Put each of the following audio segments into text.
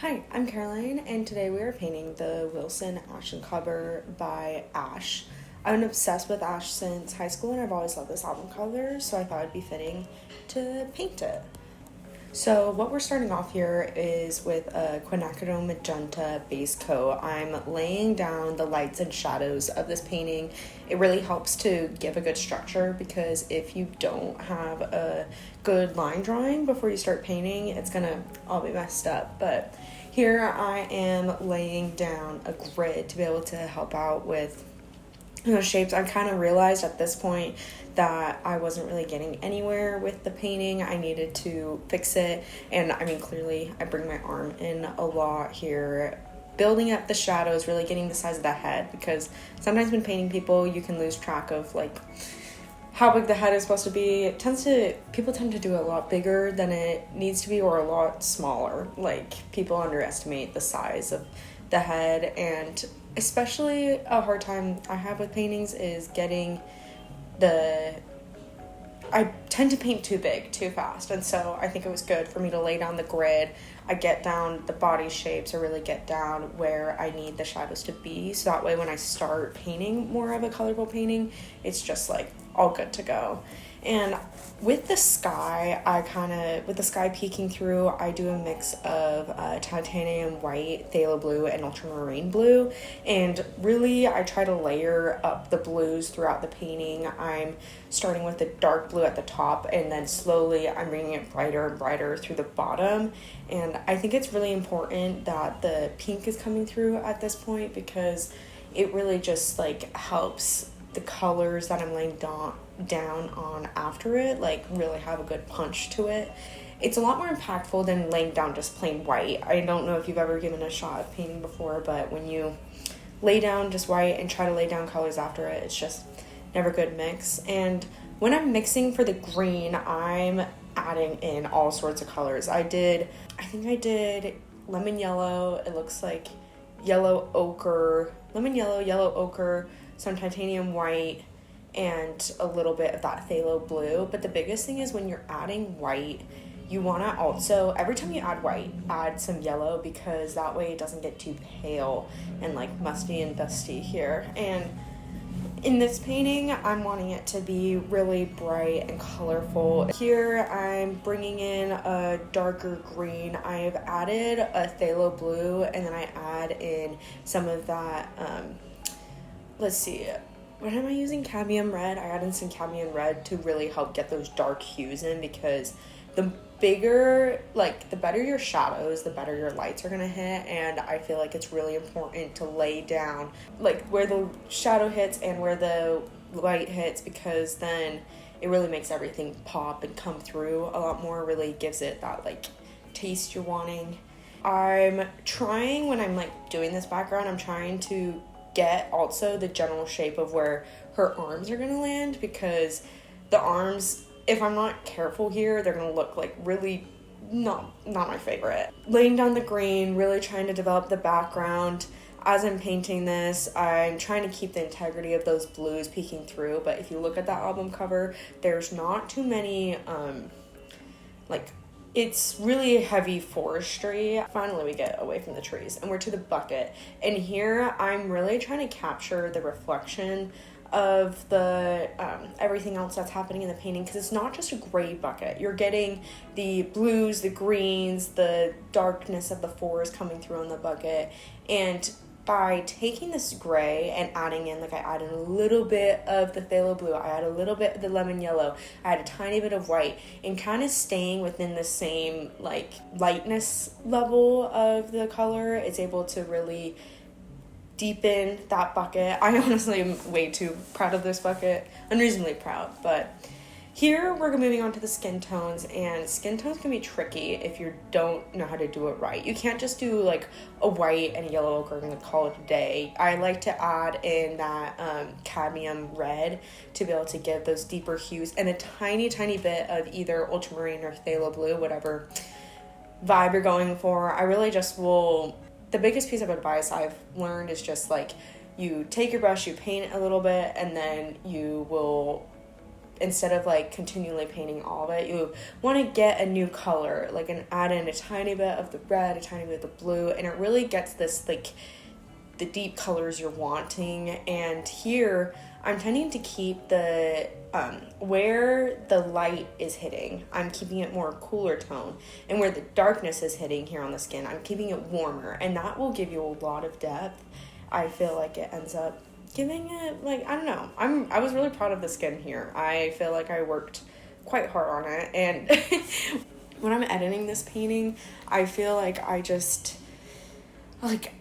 Hi, I'm Caroline, and today we are painting the Willson Ashe cover by Ashe. I've been obsessed with Ashe since high school, and I've always loved this album cover, so I thought it'd be fitting to paint it. So what we're starting off here is with a quinacridone magenta base coat. I'm laying down the lights and shadows of this painting. It really helps to give a good structure because if you don't have a good line drawing before you start painting, it's gonna all be messed up. But here I am laying down a grid to be able to help out with shapes. I kind of realized at this point that I wasn't really getting anywhere with the painting. I needed to fix it, and I mean, clearly I bring my arm in a lot here, building up the shadows, really getting the size of the head, because sometimes when painting people you can lose track of like how big the head is supposed to be. People tend to do it a lot bigger than it needs to be, or a lot smaller. Like, people underestimate the size of the head, and especially a hard time I have with paintings is getting I tend to paint too big too fast, and so I think it was good for me to lay down the grid. I get down the body shapes, I really get down where I need the shadows to be, so that way when I start painting more of a colorful painting, it's just like all good to go. And with the sky, with the sky peeking through, I do a mix of titanium white, phthalo blue, and ultramarine blue. And really, I try to layer up the blues throughout the painting. I'm starting with the dark blue at the top, and then slowly I'm bringing it brighter and brighter through the bottom. And I think it's really important that the pink is coming through at this point, because it really just like helps the colors that I'm laying down on after it like really have a good punch to it. It's a lot more impactful than laying down just plain white. I don't know if you've ever given a shot at painting before, but when you lay down just white and try to lay down colors after it, it's just never a good mix. And when I'm mixing for the green, I'm adding in all sorts of colors. I think I did lemon yellow, it looks like yellow ochre, lemon yellow, yellow ochre, some titanium white, and a little bit of that phthalo blue. But the biggest thing is when you're adding white, you want to also, every time you add white, add some yellow, because that way it doesn't get too pale and like musty and dusty here. And in this painting, I'm wanting it to be really bright and colorful. Here, I'm bringing in a darker green. I've added a phthalo blue, and then I add in some of that, let's see, what am I using? Cadmium red. I add in some cadmium red to really help get those dark hues in, because the better your shadows, the better your lights are gonna hit. And I feel like it's really important to lay down like where the shadow hits and where the light hits, because then it really makes everything pop and come through a lot more, really gives it that like taste you're wanting. I'm trying, when I'm like doing this background, I'm trying to get also the general shape of where her arms are gonna land, because the arms, if I'm not careful here, they're gonna look like really not my favorite. Laying down the green, really trying to develop the background. As I'm painting this, I'm trying to keep the integrity of those blues peeking through, but if you look at that album cover, there's not too many it's really heavy forestry. Finally, we get away from the trees and we're to the bucket. And here I'm really trying to capture the reflection of the everything else that's happening in the painting, because it's not just a gray bucket. You're getting the blues, the greens, the darkness of the forest coming through on the bucket. And by taking this gray and adding in, like I added a little bit of the phthalo blue, I add a little bit of the lemon yellow, I add a tiny bit of white, and kind of staying within the same like lightness level of the color, it's able to really deepen that bucket. I honestly am way too proud of this bucket, unreasonably proud. But here we're moving on to the skin tones, and skin tones can be tricky if you don't know how to do it right. You can't just do like a white and a yellow ochre and call it a day. I like to add in that cadmium red to be able to give those deeper hues, and a tiny bit of either ultramarine or phthalo blue, whatever vibe you're going for. I really just will, the biggest piece of advice I've learned is just like, you take your brush, you paint a little bit, and then you will instead of like continually painting all of it, you want to get a new color, like, and add in a tiny bit of the red, a tiny bit of the blue, and it really gets this like the deep colors you're wanting. And here I'm tending to keep the where the light is hitting, I'm keeping it more cooler tone, and where the darkness is hitting here on the skin, I'm keeping it warmer, and that will give you a lot of depth. I feel like it ends up giving it, like, I don't know, I was really proud of the skin here. I feel like I worked quite hard on it, and when I'm editing this painting, I feel like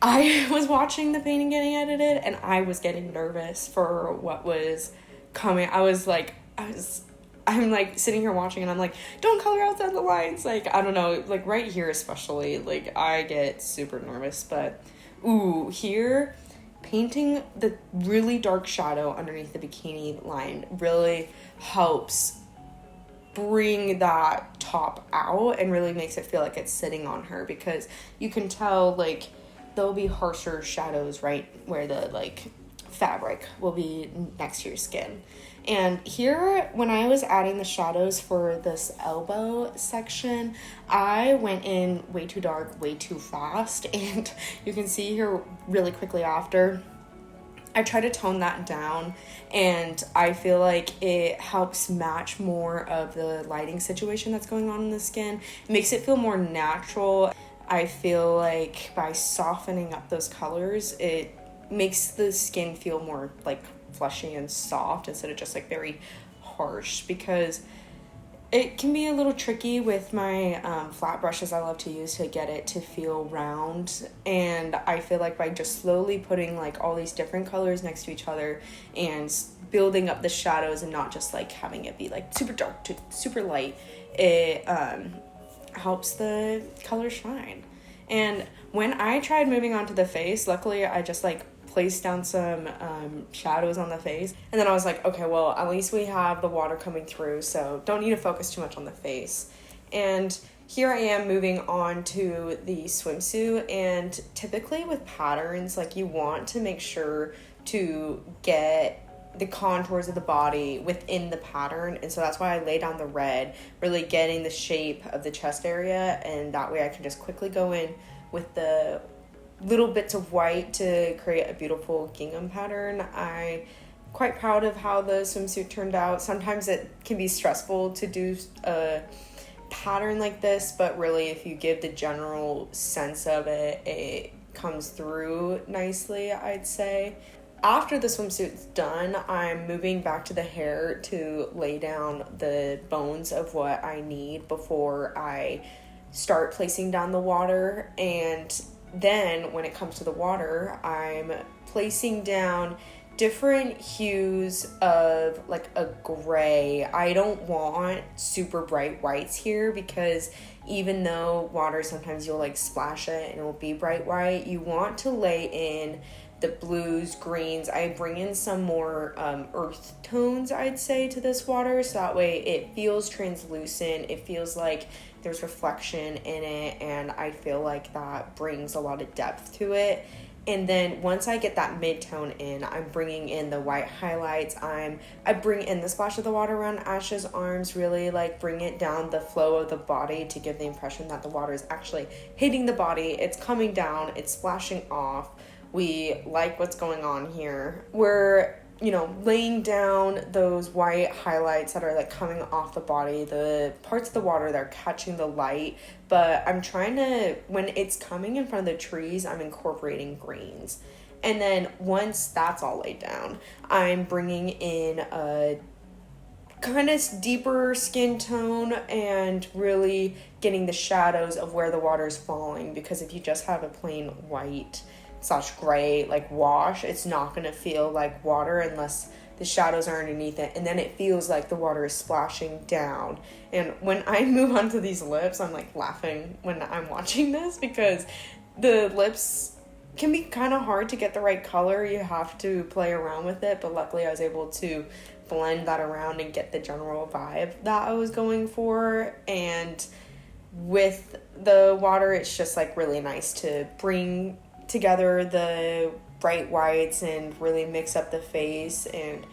I was watching the painting getting edited, and I was getting nervous for what was coming. I'm like sitting here watching, and I'm like, don't color outside the lines. Like, I don't know, like right here especially, like I get super nervous. But ooh, here, painting the really dark shadow underneath the bikini line really helps bring that top out and really makes it feel like it's sitting on her, because you can tell like there'll be harsher shadows right where the like fabric will be next to your skin. And here, when I was adding the shadows for this elbow section, I went in way too dark, way too fast, and you can see here really quickly after, I try to tone that down, and I feel like it helps match more of the lighting situation that's going on in the skin. It makes it feel more natural. I feel like by softening up those colors, it makes the skin feel more like fleshy and soft instead of just like very harsh, because it can be a little tricky with my flat brushes I love to use to get it to feel round. And I feel like by just slowly putting like all these different colors next to each other and building up the shadows and not just like having it be like super dark to super light, it helps the color shine. And when I tried moving on to the face, luckily I just like placed down some shadows on the face, and then I was like, okay, well, at least we have the water coming through, so don't need to focus too much on the face. And here I am moving on to the swimsuit, and typically with patterns, like, you want to make sure to get the contours of the body within the pattern, and so that's why I lay down the red, really getting the shape of the chest area, and that way I can just quickly go in with the little bits of white to create a beautiful gingham pattern. I'm quite proud of how the swimsuit turned out. Sometimes it can be stressful to do a pattern like this, but really if you give the general sense of it, it comes through nicely, I'd say. After the swimsuit's done, I'm moving back to the hair to lay down the bones of what I need before I start placing down the water. And then when it comes to the water, I'm placing down different hues of like a gray. I don't want super bright whites here, because even though water, sometimes you'll like splash it and it'll be bright white, you want to lay in the blues, greens. I bring in some more earth tones, I'd say, to this water, so that way it feels translucent, it feels like there's reflection in it, and I feel like that brings a lot of depth to it. And then once I get that mid-tone in, I'm bringing in the white highlights. I bring in the splash of the water around Ashe's arms, really like bring it down the flow of the body to give the impression that the water is actually hitting the body, it's coming down, it's splashing off. We like what's going on here. We're, laying down those white highlights that are like coming off the body, the parts of the water that are catching the light. But I'm trying to, when it's coming in front of the trees, I'm incorporating greens. And then once that's all laid down, I'm bringing in a kind of deeper skin tone and really getting the shadows of where the water's falling. Because if you just have a plain white / gray like wash, it's not going to feel like water unless the shadows are underneath it, and then it feels like the water is splashing down. And when I move onto these lips, I'm like laughing when I'm watching this, because the lips can be kind of hard to get the right color. You have to play around with it, but luckily I was able to blend that around and get the general vibe that I was going for. And with the water, it's just like really nice to bring together the bright whites and really mix up the face. And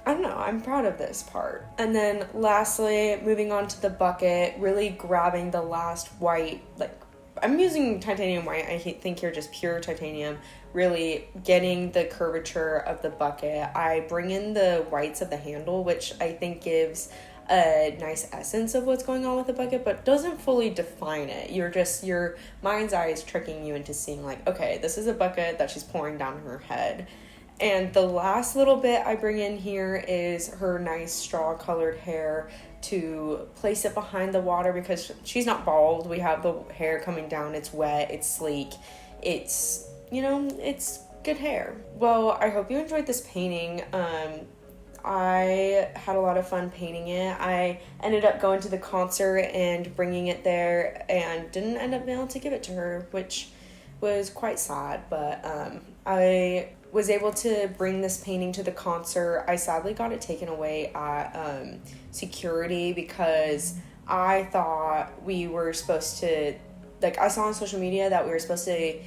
I don't know, I'm proud of this part. And then lastly, moving on to the bucket, really grabbing the last white, like, I'm using titanium white, I think here just pure titanium, really getting the curvature of the bucket. I bring in the whites of the handle, which I think gives a nice essence of what's going on with the bucket, but doesn't fully define it. Your mind's eye is tricking you into seeing like, okay, this is a bucket that she's pouring down her head. And the last little bit I bring in here is her nice straw colored hair to place it behind the water because she's not bald. We have the hair coming down. It's wet. It's sleek. It's, it's good hair. Well, I hope you enjoyed this painting. I had a lot of fun painting it. I ended up going to the concert and bringing it there and didn't end up being able to give it to her, which was quite sad, but I was able to bring this painting to the concert. I sadly got it taken away at security because I thought we were supposed to, like, I saw on social media that we were supposed to,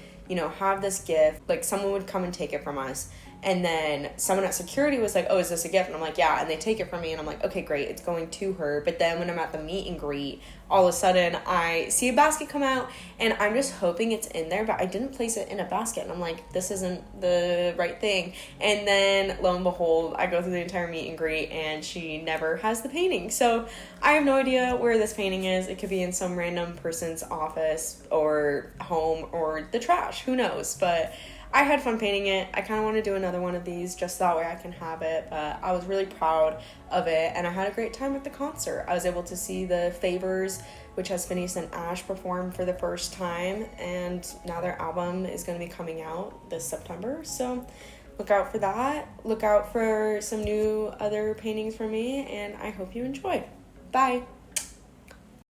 have this gift, like someone would come and take it from us. And then someone at security was like, oh, is this a gift? And I'm like, yeah. And they take it from me and I'm like, okay, great, it's going to her. But then when I'm at the meet and greet, all of a sudden I see a basket come out and I'm just hoping it's in there, but I didn't place it in a basket. And I'm like, this isn't the right thing. And then lo and behold, I go through the entire meet and greet and she never has the painting. So I have no idea where this painting is. It could be in some random person's office or home or the trash, who knows? But I had fun painting it. I kind of want to do another one of these just that way I can have it, but I was really proud of it and I had a great time at the concert. I was able to see the Favors, which has Finneas and Ashe perform for the first time, and now their album is going to be coming out this September, so look out for that. Look out for some new other paintings from me, and I hope you enjoy. Bye!